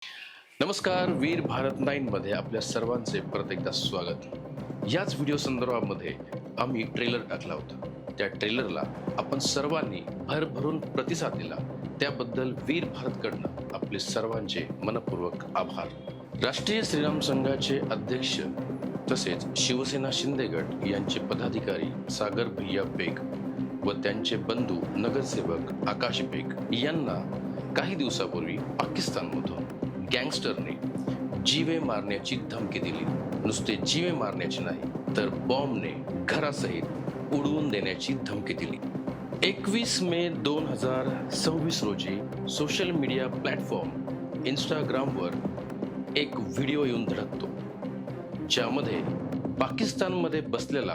नमस्कार, वीर भारत 9 मध्ये आपल्या सर्वांचे परत एकदा स्वागत. याच व्हिडिओ संदर्भामध्ये आम्ही ट्रेलर टाकला होता. त्या ट्रेलरला आपण सर्वांनी भरभरून प्रतिसाद दिला, त्याबद्दल वीर भारतकडनं आपले सर्वांचे मनपूर्वक आभार. राष्ट्रीय श्रीराम संघाचे अध्यक्ष तसेच शिवसेना शिंदे गट यांचे पदाधिकारी सागर भैया बेग व त्यांचे बंधू नगरसेवक आकाश बेग यांना काही दिवसापूर्वी पाकिस्तानमधून गँगस्टरने जीवे मारण्याची धमकी दिली. नुसते जीवे मारण्याची नाही तर बॉम्बने घरासहित उडवून देण्याची धमकी दिली. 21 मे 2026 रोजी सोशल मीडिया प्लॅटफॉर्म इंस्टाग्रामवर एक व्हिडिओ येऊन धडकतो, ज्यामध्ये पाकिस्तानमध्ये बसलेला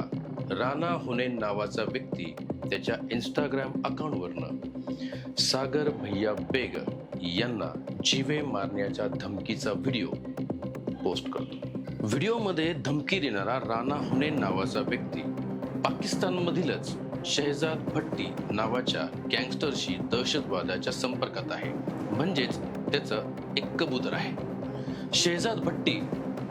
राणा हुनैन नावाचा व्यक्ती त्याच्या इंस्टाग्राम अकाउंटवरनं सागर भैया बेग यांना जीवे मारण्याच्या धमकीचा व्हिडिओ पोस्ट करतो. व्हिडिओमध्ये धमकी देणारा राणा हुनैन नावाचा व्यक्ती पाकिस्तानमधीलच शहजाद भट्टी नावाच्या गँगस्टरशी दहशतवादाच्या संपर्कात आहे, म्हणजेच त्याचं एक कबूतर आहे. शहजाद भट्टी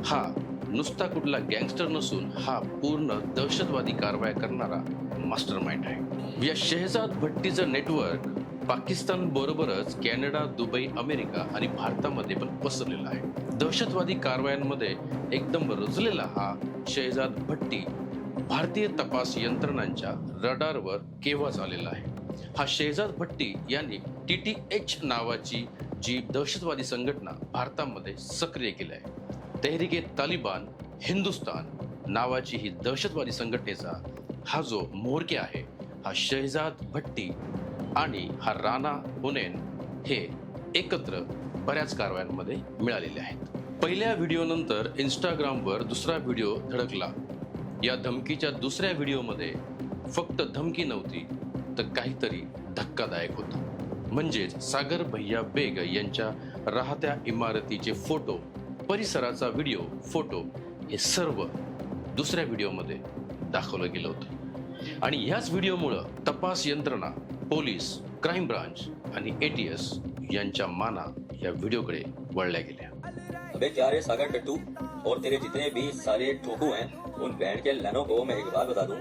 हा नुसता कुठला गँगस्टर नसून हा पूर्ण दहशतवादी कारवाया करणारा मास्टर माइंड आहे. या शहजाद भट्टीचं नेटवर्क पाकिस्तान बरोबरच कॅनडा, दुबई, अमेरिका आणि भारतामध्ये पण पसरलेला आहे. दहशतवादी कारवायांमध्ये एकदम रुजलेला हा शहजाद भट्टी भारतीय तपास यंत्रणांच्या रडारवर केव्हाच आलेला आहे. हा शहजाद भट्टी यांनी TTH नावाची जी दहशतवादी संघटना भारतामध्ये सक्रिय केली आहे, तेहरीक-ए-तालिबान हिंदुस्तान नावाची ही दहशतवादी संघटनेचा हा जो म्होरक्या आहे, हा शहजाद भट्टी आणि हा राणा हुनैन हे एकत्र बऱ्याच कारवायांमध्ये मिळालेले आहेत. पहिल्या व्हिडिओनंतर इंस्टाग्रामवर दुसरा व्हिडिओ धडकला. या धमकीच्या दुसऱ्या व्हिडिओमध्ये फक्त धमकी नव्हती तर काहीतरी धक्कादायक होतं. म्हणजेच सागर भैया बेग यांच्या राहत्या इमारतीचे फोटो, परिसराचा व्हिडिओ, फोटो हे सर्व दुसऱ्या व्हिडिओमध्ये दाखवलं गेलं होतं. आणि ह्याच व्हिडिओमुळं तपास यंत्रणा, पोलीस, क्राईम ब्रांच आणि ATS यांच्या माना या व्हिडिओकडे वळल्या गेल्या. अबे क्या रे सागर टट्टू और तेरे जितने भी सारे ठोकू हैं, उन बैंड के लैनों को मैं एक बात बता दूं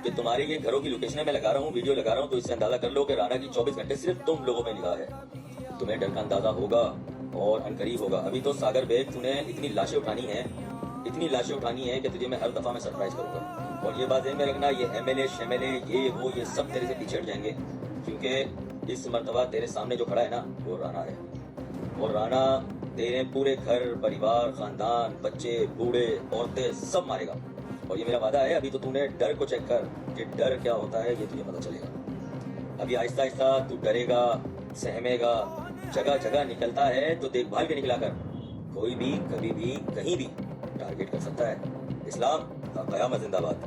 कि तुम्हारे ये घरों की लोकेशन मैं लगा रहा हूँ, वीडियो लगा रहा हूँ, तो इससे अंदाजा कर लो कि राणा की 24 घंटे सिर्फ तुम लोगों में निगाह है. तुम्हें डर का अंदाजा होगा और अनकरीब होगा. अभी तो सागर बेग तूने इतनी लाशें उठानी है कि तुझे मैं हर दफा में सरप्राइज करूंगा. और ये बात ध्यान में रखना, ये MLA शेमले ये वो ये सब तेरे से पीछे हट जाएंगे, क्योंकि इस मर्तबा तेरे सामने जो खड़ा है ना वो राणा है. और राणा तेरे पूरे घर परिवार, खानदान, बच्चे, बूढ़े, औरतें सब मारेगा. और ये मेरा वादा है. अभी तो तूने डर को चेक कर कि डर क्या होता है, ये तुझे पता चलेगा. अभी आहिस्ता आहिस्ता तू डरेगा, सहमेगा, जगह जगह निकलता है तो देखभाल के निकला कर. कोई भी कभी भी कहीं भी टारगेट कर सकता है. इस्लाम कयामत जिंदाबाद.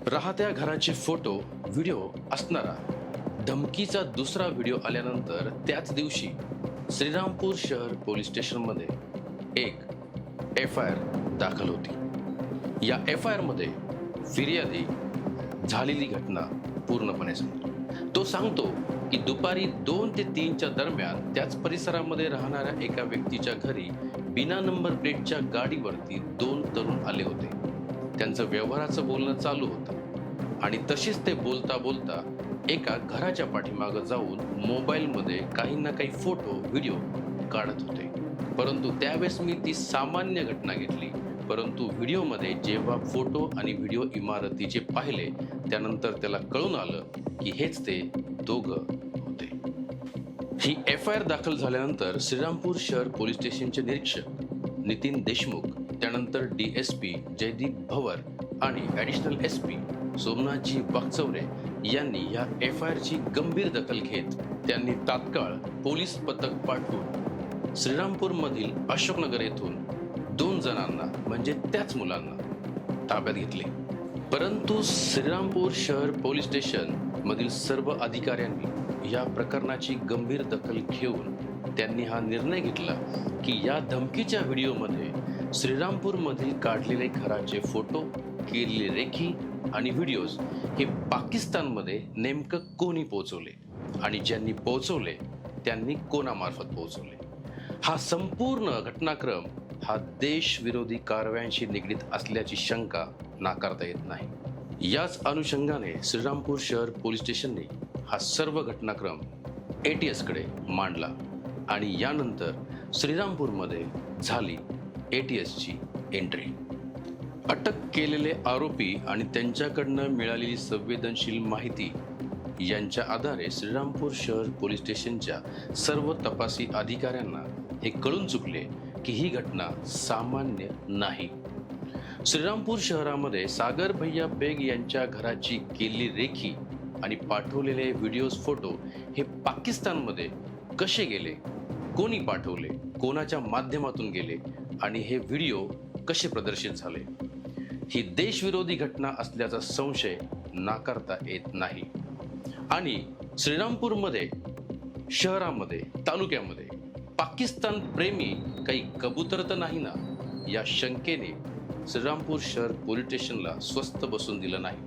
राहत्या घराचे फोटो, व्हिडिओ असणारा धमकीचा दुसरा व्हिडिओ आल्यानंतर त्याच दिवशी श्रीरामपूर शहर पोलीस स्टेशनमध्ये एक FIR दाखल होती. या FIR मध्ये फिर्यादी झालेली घटना पूर्णपणे सांगतो. तो सांगतो की दुपारी 2 ते 3च्या दरम्यान त्याच परिसरामध्ये राहणाऱ्या एका व्यक्तीच्या घरी बिना नंबर प्लेटच्या गाडीवरती 2 तरुण आले होते. त्यांचं व्यवहाराचं बोलणं चालू होतं आणि तशीच ते बोलता बोलता एका घराच्या पाठीमागं जाऊन मोबाईलमध्ये काही ना काही फोटो, व्हिडिओ काढत होते. परंतु त्यावेळेस मी ती सामान्य घटना घेतली, परंतु व्हिडिओमध्ये जेव्हा फोटो आणि व्हिडिओ इमारतीचे पाहिले त्यानंतर त्याला कळून आलं की हेच ते दोघं होते. ही FIR दाखल झाल्यानंतर श्रीरामपूर शहर पोलीस स्टेशनचे निरीक्षक नितीन देशमुख, त्यानंतर DSP जयदीप भवर आणि ॲडिशनल SP सोमनाथजी वाकचौरे यांनी या FIR ची गंभीर दखल घेत त्यांनी तात्काळ पोलीस पथक पाठवून श्रीरामपूरमधील अशोकनगर येथून 2 जणांना म्हणजे त्याच मुलांना ताब्यात घेतले. परंतु श्रीरामपूर शहर पोलीस स्टेशन मधील सर्व अधिकाऱ्यांनी या प्रकरणाची गंभीर दखल घेऊन त्यांनी हा निर्णय घेतला की या धमकीच्या व्हिडिओमध्ये श्रीरामपूरमधील काढलेले घराचे फोटो, केलेले रेखी आणि व्हिडिओज हे पाकिस्तानमध्ये नेमकं कोणी पोहोचवले आणि ज्यांनी पोहोचवले त्यांनी कोणामार्फत पोहोचवले. हा संपूर्ण घटनाक्रम हा देशविरोधी कारवायांशी निगडीत असल्याची शंका नाकारता येत नाही। याच अनुषंगाने श्रीरामपूर शहर पोलीस स्टेशनने हा सर्व घटनाक्रम ATS कडे मांडला आणि यानंतर श्रीरामपूरमध्ये झाली ATS ची एंट्री। अटक केलेले आरोपी आणि त्यांच्याकडनं मिळालेली संवेदनशील माहिती यांच्या आधारे श्रीरामपूर शहर पोलीस स्टेशनच्या सर्व तपासी अधिकाऱ्यांना हे कळून चुकले की ही घटना सामान्य नाही। श्रीरामपूर शहरामध्ये सागर भैया बेग यांच्या घराची केलेली रेखी आणि पाठवलेले व्हिडिओज फोटो हे पाकिस्तानमध्ये कसे गेले, कोणी पाठवले, कोणाच्या माध्यमातून गेले आणि हे व्हिडिओ कसे प्रदर्शित झाले, ही देशविरोधी घटना असल्याचा संशय नाकारता येत नाही। आणि श्रीरामपूरमध्ये शहरामध्ये तालुक्यामध्ये पाकिस्तान प्रेमी काही कबूतर तर नाही ना, या शंकेने श्रीरामपूर शहर पोलीस स्टेशनला स्वस्थ बसून दिलं नाही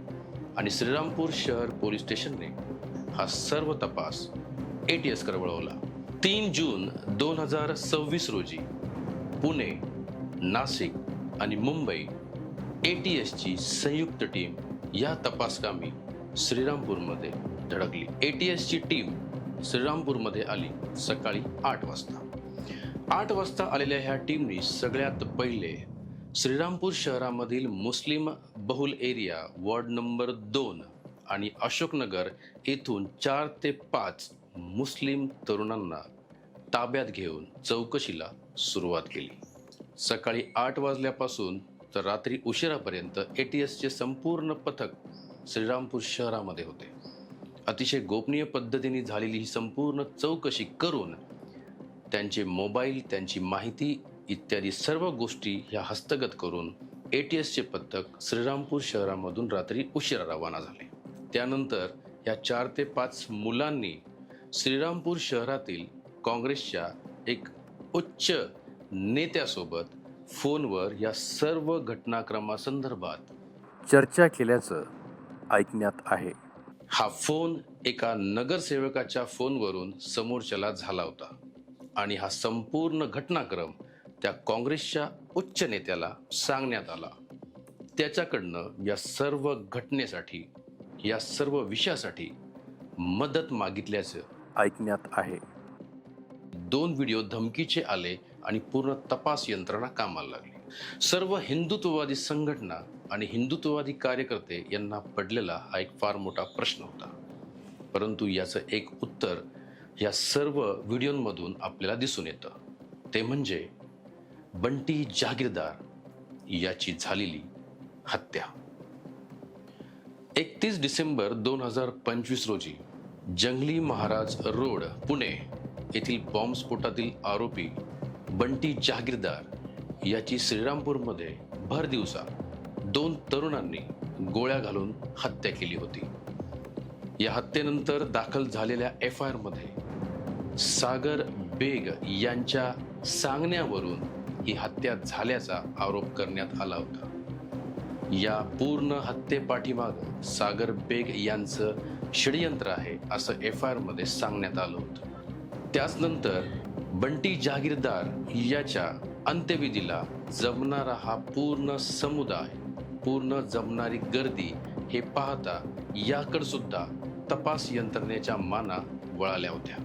आणि श्रीरामपूर शहर पोलीस स्टेशनने हा सर्व तपास ATS कडे वळवला। 3 जून 2026 रोजी पुणे, नाशिक आणि मुंबई ATS ची संयुक्त टीम या तपासकामी श्रीरामपूरमध्ये धडकली। ATS ची टीम श्रीरामपूरमध्ये आली सकाळी 8 वाजता। 8 वाजता आलेल्या ह्या टीमनी सगळ्यात पहिले श्रीरामपूर शहरामधील मुस्लिम बहुल एरिया वॉर्ड नंबर 2 आणि अशोकनगर येथून 4 ते 5 मुस्लिम तरुणांना ताब्यात घेऊन चौकशीला सुरुवात केली। सकाळी 8 वाजल्यापासून तर रात्री उशिरापर्यंत ATS चे संपूर्ण पथक श्रीरामपूर शहरामध्ये होते। अतिशय गोपनीय पद्धतीने झालेली ही संपूर्ण चौकशी करून त्यांचे मोबाईल, त्यांची माहिती इत्यादी सर्व गोष्टी ह्या हस्तगत करून ATS चे पथक श्रीरामपूर शहरामधून रात्री उशिरा रवाना झाले। त्यानंतर या 4 ते 5 मुलांनी श्रीरामपूर शहरातील काँग्रेसच्या एक उच्च नेत्यासोबत फोनवर या सर्व घटनाक्रमासंदर्भात चर्चा केल्याचं ऐकण्यात आहे। हा फोन एका नगरसेवकाच्या फोनवरून समोरच्याला झाला होता आणि हा संपूर्ण घटनाक्रम त्या काँग्रेसच्या उच्च नेत्याला सांगण्यात आला। त्याच्याकडनं या सर्व घटनेसाठी, या सर्व विषयासाठी मदत मागितल्याचं ऐकण्यात आहे। 2 व्हिडिओ धमकीचे आले आणि पूर्ण तपास यंत्रणा कामाला लागली। सर्व हिंदुत्ववादी संघटना आणि हिंदुत्ववादी कार्यकर्ते यांना पडलेला हा एक फार मोठा प्रश्न होता, परंतु याचं एक उत्तर या सर्व व्हिडिओमधून आपल्याला दिसून येतं। ते म्हणजे बंटी जहागीरदार याची झालेली हत्या। 31 डिसेंबर 2025 रोजी जंगली महाराज रोड पुणे येथील बॉम्बस्फोटातील आरोपी बंटी जहागीरदार याची श्रीरामपूरमध्ये भर दिवसा 2 तरुणांनी गोळ्या घालून हत्या केली होती। या हत्येनंतर दाखल झालेल्या FIR मध्ये सागर बेग यांच्या सांगण्यावरून ही हत्या झाल्याचा आरोप करण्यात आला होता। या पूर्ण हत्येपाठीमाग सागर बेग यांचं षडयंत्र आहे असं FIR मध्ये सांगण्यात आलं होतं। त्याचनंतर बंटी जहागीरदार याच्या अंत्यविधीला जमणारा हा पूर्ण समुदाय, पूर्ण जमणारी गर्दी हे पाहता याकडे सुद्धा तपास यंत्रणेच्या माना वळाल्या होत्या।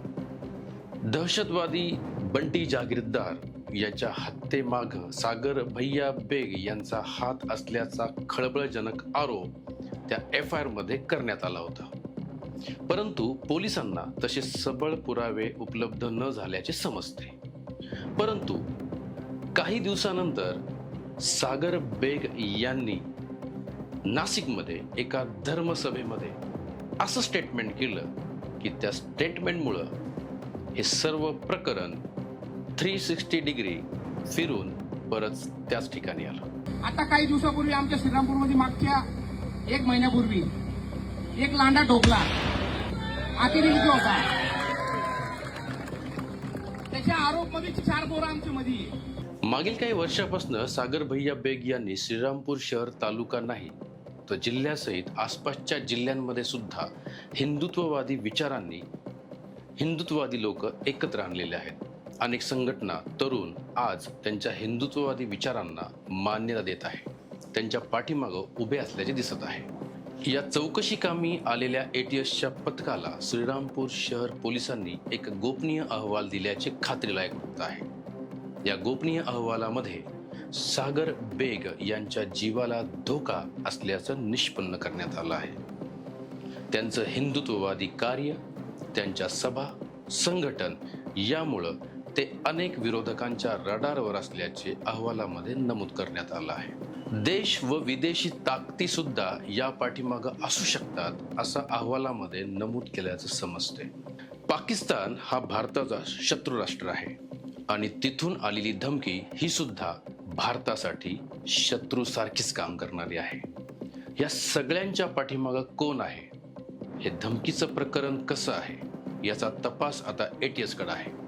दहशतवादी बंटी जहागीरदार याच्या हत्येमाग सागर भैया बेग यांचा हात असल्याचा खळबळजनक आरोप त्या FIR मध्ये करण्यात आला होता, परंतु पोलिसांना तसे सबळ पुरावे उपलब्ध न झाल्याचे समजते। परंतु काही दिवसानंतर सागर बेग यांनी नाशिकमध्ये एका धर्मसभेमध्ये असं स्टेटमेंट केलं की त्या स्टेटमेंटमुळं हे सर्व प्रकरण 360 डिग्री फिरून परत त्याच ठिकाणी आलं। आता काही दिवसापूर्वी आमच्या श्रीरामपूरमध्ये मागच्या 1 महिन्यापूर्वी एक लांडा ठोकला, अतिरेकी होता, त्याच्या आरोप मध्ये 4 पोरं आमच्या मध्ये आहे। मागील काही वर्षापासून सागर भैया बेग यांनी श्रीरामपूर शहर तालुका नाही तर जिल्ह्यासहित आसपासच्या जिल्ह्यांमध्ये सुद्धा हिंदुत्ववादी विचारांनी हिंदुत्ववादी लोक एकत्र आणलेले आहेत अनेक संघटना तरुण आज त्यांच्या हिंदुत्ववादी विचारांना मान्यता देत आहे, त्यांच्या पाठीमागं उभे असल्याचे दिसत आहे। या चौकशी कामी आलेल्या एटीएसच्या पथकाला श्रीरामपूर शहर पोलिसांनी एक गोपनीय अहवाल दिल्याचे खात्रीलायक वृत्त आहे। या गोपनीय अहवालामध्ये सागर बेग यांच्या जीवाला धोका असल्याचं निष्पन्न करण्यात आलं आहे। त्यांचं हिंदुत्ववादी कार्य, त्यांच्या सभा, संघटन यामुळं ते अनेक विरोधकांच्या रडारवर असल्याचे अहवालामध्ये नमूद करण्यात आलं आहे। देश व विदेशी ताकदी सुद्धा या पाठीमागं असू शकतात असं अहवालामध्ये नमूद केल्याचं समजते। पाकिस्तान हा भारताचा शत्रू राष्ट्र आहे आणि तिथून आलेली धमकी ही सुद्धा भारतासाठी शत्रूसारखीच काम करणारी आहे। या सगळ्यांच्या पाठीमागं कोण आहे, हे धमकीचं प्रकरण कसं आहे, याचा तपास आता एटीएस कडे आहे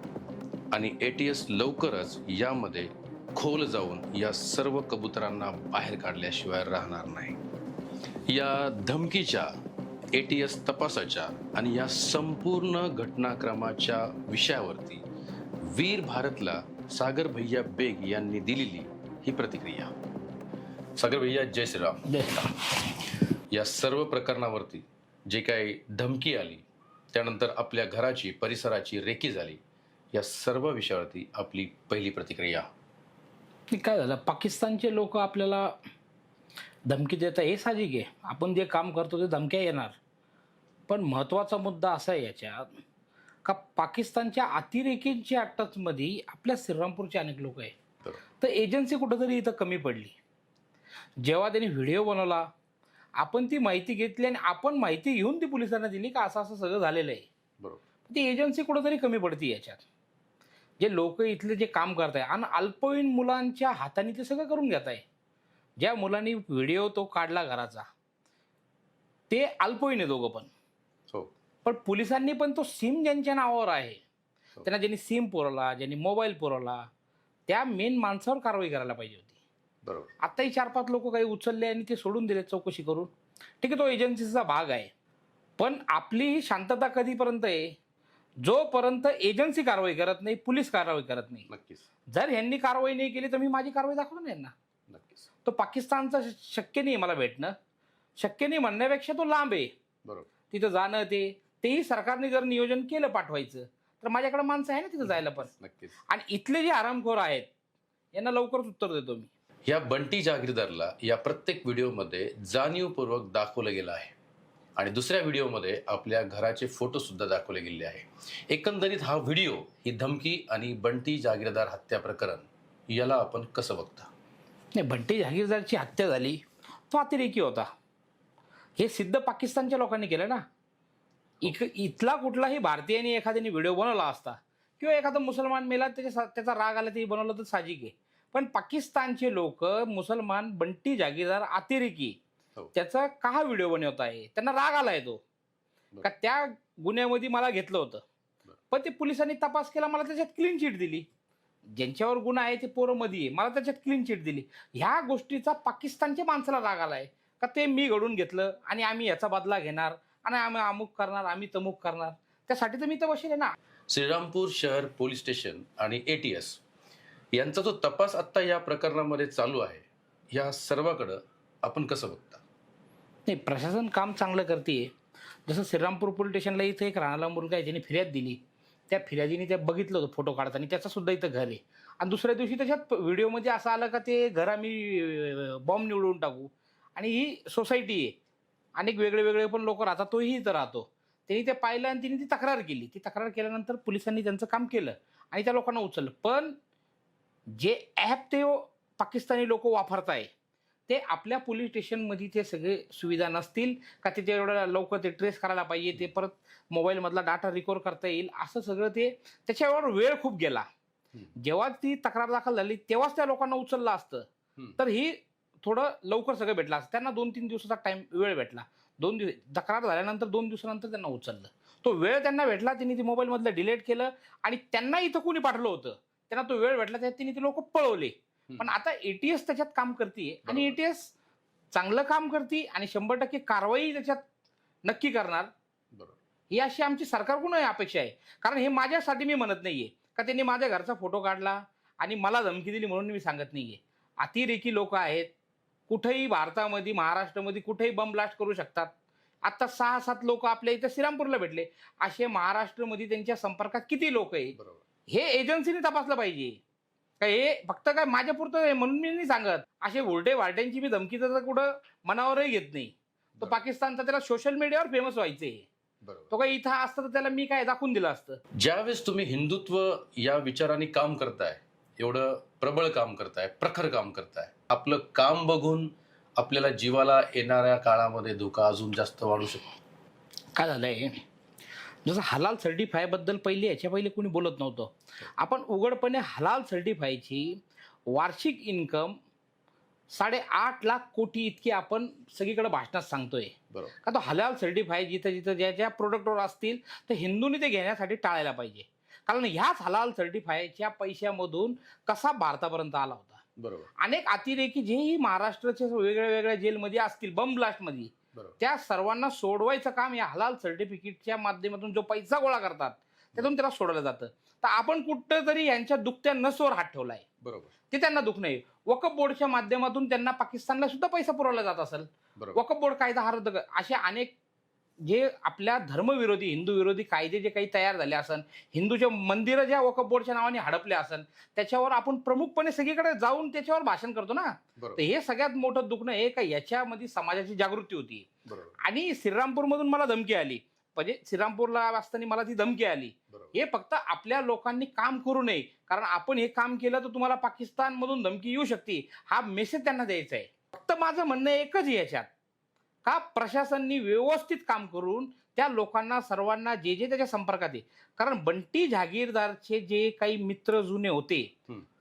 आणि एटीएस लवकरच यामध्ये खोल जाऊन या सर्व कबुतरांना बाहेर काढल्याशिवाय राहणार नाही। या धमकीच्या, एटीएस तपासाच्या आणि या संपूर्ण घटनाक्रमाच्या विषयावरती वीर भारतला सागर भैया बेग यांनी दिलेली ही प्रतिक्रिया। सागर भैया, जय श्रीराम। जय श्रीराम। या सर्व प्रकरणावरती जे काही धमकी आली, त्यानंतर आपल्या घराची, परिसराची रेकी झाली, या सर्व विषयावरती आपली पहिली प्रतिक्रिया। काय झालं, पाकिस्तानचे लोक आपल्याला धमकी देत आहे हे साहजिक आहे। आपण जे काम करतो ते धमक्या येणार, पण महत्त्वाचा मुद्दा असा आहे याच्यात का पाकिस्तानच्या अतिरेकींच्या टचमध्ये आपल्या श्रीरामपूरचे अनेक लोक आहे। तर एजन्सी कुठंतरी इथं कमी पडली। जेव्हा त्यांनी व्हिडिओ बनवला, आपण ती माहिती घेतली आणि आपण माहिती घेऊन ती पोलिसांना दिली का असं असं सगळं झालेलं आहे। बरोबर, ती एजन्सी कुठंतरी कमी पडते याच्यात। जे लोक इथले जे काम करत आहे आणि अल्पवयीन मुलांच्या हाताने ते सगळं करून घेत आहे। ज्या मुलांनी व्हिडिओ तो काढला घराचा, ते अल्पवयीन आहे दोघं पण। पण पोलिसांनी पण तो सिम ज्यांच्या नावावर आहे, त्यांना ज्यांनी सिम पुरवला, ज्यांनी मोबाईल पुरवला, त्या मेन माणसावर कारवाई करायला पाहिजे होती। बरोबर, आत्ताही 4-5 लोक काही उचलले आणि ते सोडून दिले चौकशी करून। ठीक आहे, तो एजन्सीचा भाग आहे, पण आपली ही शांतता कधीपर्यंत आहे, जोपर्यंत एजन्सी कारवाई करत नाही, पोलीस कारवाई करत नाही। नक्कीच जर ह्यांनी कारवाई नाही केली तर मी माझी कारवाई दाखवणार नाही ना। नक्कीच। तो पाकिस्तानचा शक्य नाही मला भेटणं, शक्य नाही म्हणण्यापेक्षा तो लांब आहे। बरोबर, तिथं जाणं तेही सरकारने जर नियोजन केलं पाठवायचं तर माझ्याकडे माणसं आहे ना तिथं जायला पण। नक्कीच। आणि इथले जे आरामखोर आहेत यांना लवकरच उत्तर देतो मी। या बंटी जागीरदारला या प्रत्येक व्हिडिओमध्ये जाणीवपूर्वक दाखवलं गेलं आहे आणि दुसऱ्या व्हिडिओमध्ये आपल्या घराचे फोटो सुद्धा दाखवले गेले आहे। एकंदरीत हा व्हिडिओ, ही धमकी आणि बंटी जागीरदार हत्या प्रकरण याला आपण कसं बघता? नाही, बंटी जागीरदारची हत्या झाली, तो अतिरेकी होता हे सिद्ध पाकिस्तानच्या लोकांनी केलं ना। इथला कुठलाही भारतीयाने एखाद्याने व्हिडिओ बनवला असता किंवा एखादा मुसलमान मेला त्याचा राग आला ते बनवलं तर साहजिक आहे, पण पाकिस्तानचे लोक मुसलमान बंटी जागीरदार अतिरेकी त्याचा का व्हिडिओ बनवत आहे, त्यांना राग आलाय तो का त्या गुन्ह्यामध्ये मला घेतलं होतं, पण ते पोलिसांनी तपास केला, मला त्याच्यात क्लीन चिट दिली। ज्यांच्यावर गुन्हा आहे ते पोरं मध्ये आहे, मला त्याच्यात क्लीन चिट दिली। ह्या गोष्टीचा पाकिस्तानच्या माणसाला राग आलाय का ते मी घडून घेतलं आणि आम्ही याचा बदला घेणार आणि आम्ही अमुक करणार, आम्ही तमुक करणार, त्यासाठी तर मी तर बसेल ना। श्रीरामपूर शहर पोलीस स्टेशन आणि एटीएस यांचा जो तपास आता या प्रकरणामध्ये चालू आहे, या सर्वाकडं आपण कसं बघता? नाही, प्रशासन काम चांगलं करते। जसं श्रीरामपूर पोलीस स्टेशनला इथं एक राहणारा मुलगा आहे ज्याने फिर्याद दिली, त्या फिर्यादीने ते बघितलं होतं फोटो काढताना, त्याचा सुद्धा इथं घर आहे। आणि दुसऱ्या दिवशी त्याच्यात व्हिडिओमध्ये असं आलं का ते घर आम्ही बॉम्ब निवडून टाकू, आणि ही सोसायटी आहे, अनेक वेगळे वेगळे पण लोक राहतात, तोही इथं राहतो। त्यांनी ते पाहिलं आणि तिने ती तक्रार केली। ती तक्रार केल्यानंतर पोलिसांनी त्यांचं काम केलं आणि त्या लोकांना उचललं। पण जे ॲप ते पाकिस्तानी लोक वापरताय ते आपल्या पोलीस स्टेशनमध्ये ते सगळे सुविधा नसतील का, ते एवढं लवकर ते ट्रेस करायला पाहिजे, ते परत मोबाईलमधला डाटा रिकवर करता येईल, असं सगळं ते त्याच्यावर वेळ खूप गेला। जेव्हा ती तक्रार दाखल झाली तेव्हाच त्या लोकांना उचललं असतं तर ही थोडं लवकर सगळं भेटलं असतं। त्यांना 2-3 दिवसाचा वेळ भेटला। 2 दिवस तक्रार झाल्यानंतर 2 दिवसानंतर त्यांना उचललं, तो वेळ त्यांना भेटला, त्यांनी ते मोबाईलमधलं डिलीट केलं आणि त्यांना इथं कोणी पाठवलं होतं, त्यांना तो वेळ भेटला, त्यात त्यांनी ते लोक पळवले। पण आता एटीएस त्याच्यात काम करते आणि एटीएस चांगलं काम करते आणि 100% कारवाई त्याच्यात नक्की करणार, ही अशी आमची सरकारकडून अपेक्षा आहे। कारण हे माझ्यासाठी मी म्हणत नाहीये, का त्यांनी माझ्या घरचा फोटो काढला आणि मला धमकी दिली म्हणून मी सांगत नाही आहे. अतिरेकी लोक आहेत, कुठेही भारतामध्ये महाराष्ट्रामध्ये कुठेही बम ब्लास्ट करू शकतात. आता 6-7 लोक आपल्या इथं श्रीरामपूरला भेटले. असे महाराष्ट्रामध्ये त्यांच्या संपर्कात किती लोक आहे बरोबर. हे एजन्सीने तपासलं पाहिजे. का हे फक्त काय माझ्यापुरतं आहे म्हणून मी नाही सांगत. असे उलटे वालट्यांची मी धमकी तर कुठं मनावरही घेत नाही. तो पाकिस्तानचा त्याला सोशल मीडियावर फेमस व्हायचे. बरोबर. तो काही इथं असतं तर त्याला मी काय दाखवून दिलं असतं. ज्यावेळेस तुम्ही हिंदुत्व या विचाराने काम करताय, एवढं प्रबळ काम करताय, प्रखर काम करताय, आपलं काम बघून आपल्याला जीवाला येणाऱ्या काळामध्ये धोका अजून जास्त वाढू शकतो. काय झालंय, जसं हलाल सर्टिफायबद्दल याच्या पहिले कोणी बोलत नव्हतं. आपण उघडपणे हलाल सर्टिफायची वार्षिक इन्कम 8.5 लाख कोटी इतकी आपण सगळीकडे भाषणात सांगतोय. बरोबर. का तो हलाल सर्टिफाय जिथं जिथं ज्या ज्या प्रोडक्टवर असतील तर हिंदूंनी ते घेण्यासाठी टाळायला पाहिजे. कारण ह्याच हलाल सर्टिफायच्या पैशामधून कसा भारतापर्यंत आला होता. बरोबर. अनेक अतिरेकी जेही महाराष्ट्राच्या वेगळ्या वेगळ्या जेलमध्ये असतील बम ब्लास्टमध्ये, बरोबर. त्या सर्वांना सोडवायचं काम या हलाल सर्टिफिकेटच्या माध्यमातून जो पैसा गोळा करतात त्यातून त्याला सोडवलं जातं. तर आपण कुठं तरी यांच्या दुखत्या नसवर हात ठेवलाय. बरोबर. ते त्यांना दुख नाही. वक्फ बोर्डच्या माध्यमातून त्यांना पाकिस्तानला सुद्धा पैसा पुरवला जात असेल. बरोबर. वक्फ बोर्ड कायदा हा रद्द असे अनेक जे आपल्या धर्मविरोधी हिंदू विरोधी कायदे जे काही तयार झाले असन, हिंदूच्या मंदिरं ज्या वक्फ बोर्डच्या नावाने हडपले असन, त्याच्यावर आपण प्रमुखपणे सगळीकडे जाऊन त्याच्यावर भाषण करतो ना. बरोबर. तर हे सगळ्यात मोठं दुखणं आहे का याच्यामध्ये समाजाची जागृती होती. बरोबर. आणि श्रीरामपूरमधून मला धमकी आली, म्हणजे श्रीरामपूरला असताना मला ती धमकी आली. बरोबर. हे फक्त आपल्या लोकांनी काम करू नये, कारण आपण हे काम केलं तर तुम्हाला पाकिस्तानमधून धमकी येऊ शकते, हा मेसेज त्यांना द्यायचा आहे. फक्त माझं म्हणणं एकच आहे याच्यात, का प्रशासनाने व्यवस्थित काम करून त्या लोकांना सर्वांना जे जे त्याच्या संपर्कात आहे, कारण बंटी जहागीरदारचे जे काही मित्र जुने होते,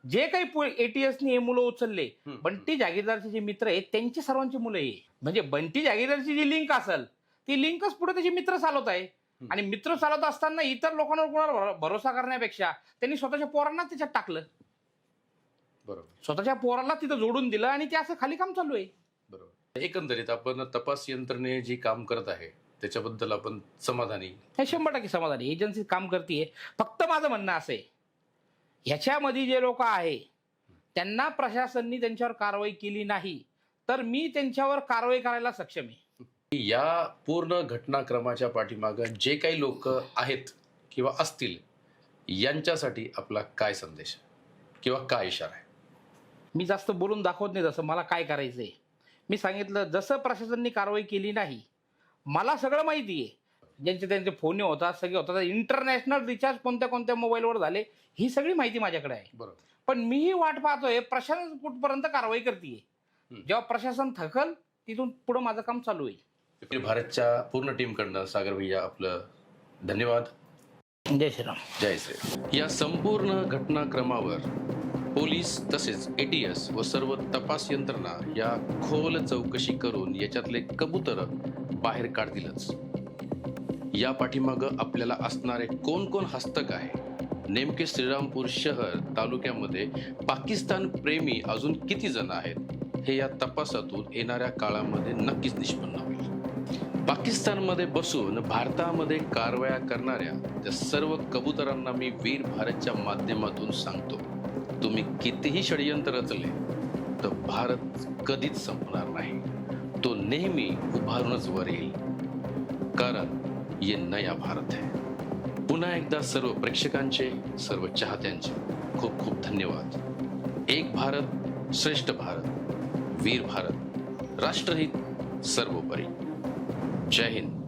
जे काही ATSने हे मुलं उचलले, बंटी जहागीरदारचे जे मित्र आहेत त्यांची सर्वांची मुलं आहे. म्हणजे बंटी जहागीरदारची जी लिंक असेल ती लिंकच पुढे त्याचे मित्र चालवत आहे. आणि मित्र चालवत असताना इतर लोकांवर कोणाला भरोसा करण्यापेक्षा त्यांनी स्वतःच्या पोरांना त्याच्यात टाकलं. बरोबर. स्वतःच्या पोराला तिथं जोडून दिलं आणि ते असं खाली काम चालू आहे. बरोबर. एकंदरीत आपण तपास यंत्रणे जी काम करत आहे त्याच्याबद्दल आपण समाधानी. हे 100% समाधानी. एजन्सी काम करते. फक्त माझं म्हणणं असं आहे, ह्याच्यामध्ये जे लोक आहे त्यांना प्रशासनाने त्यांच्यावर कारवाई केली नाही तर मी त्यांच्यावर कारवाई करायला सक्षम आहे. या पूर्ण घटनाक्रमाच्या पाठीमागं जे काही लोक आहेत किंवा असतील यांच्यासाठी आपला काय संदेश किंवा काय इशारा आहे? मी जास्त बोलून दाखवत नाही जसं मला काय करायचंय. मी सांगितलं जसं प्रशासनाने कारवाई केली नाही, मला सगळं माहिती आहे. ज्यांचे त्यांचे फोन होतात सगळे होतात, इंटरनॅशनल रिचार्ज कोणत्या कोणत्या मोबाईलवर झाले ही सगळी माहिती माझ्याकडे आहे. बरोबर. पण मीही वाट पाहतोय प्रशासन कुठपर्यंत कारवाई करते. जेव्हा प्रशासन थकल तिथून पुढे माझं काम चालू आहे. भारतच्या पूर्ण टीमकडनं सागर भैया आपलं धन्यवाद. जय श्रीराम. जय श्रीराम. या संपूर्ण घटनाक्रमावर पोलीस तसेच ATS व सर्व तपास यंत्रणा या खोल चौकशी करून याच्यातले कबूतर बाहेर काढतीलच. या पाठीमागं आपल्याला असणारे कोण कोण हस्तक आहे, नेमके श्रीरामपूर शहर तालुक्यामध्ये पाकिस्तान प्रेमी अजून किती जण आहेत हे या तपासातून येणाऱ्या काळामध्ये नक्कीच निष्पन्न होईल. पाकिस्तानमध्ये बसून भारतामध्ये कारवाया करणाऱ्या त्या सर्व कबुतरांना मी वीर भारतच्या माध्यमातून सांगतो, तुम्ही कितीही षडयंत्र रचले तर भारत कधीच संपणार नाही. तो नेहमी उभारूनच वर येईल, कारण ये नया भारत है. पुन्हा एकदा सर्व प्रेक्षकांचे, सर्व चाहत्यांचे खूप खूप धन्यवाद. एक भारत श्रेष्ठ भारत, वीर भारत, राष्ट्रहित सर्वोपरी. जय हिंद.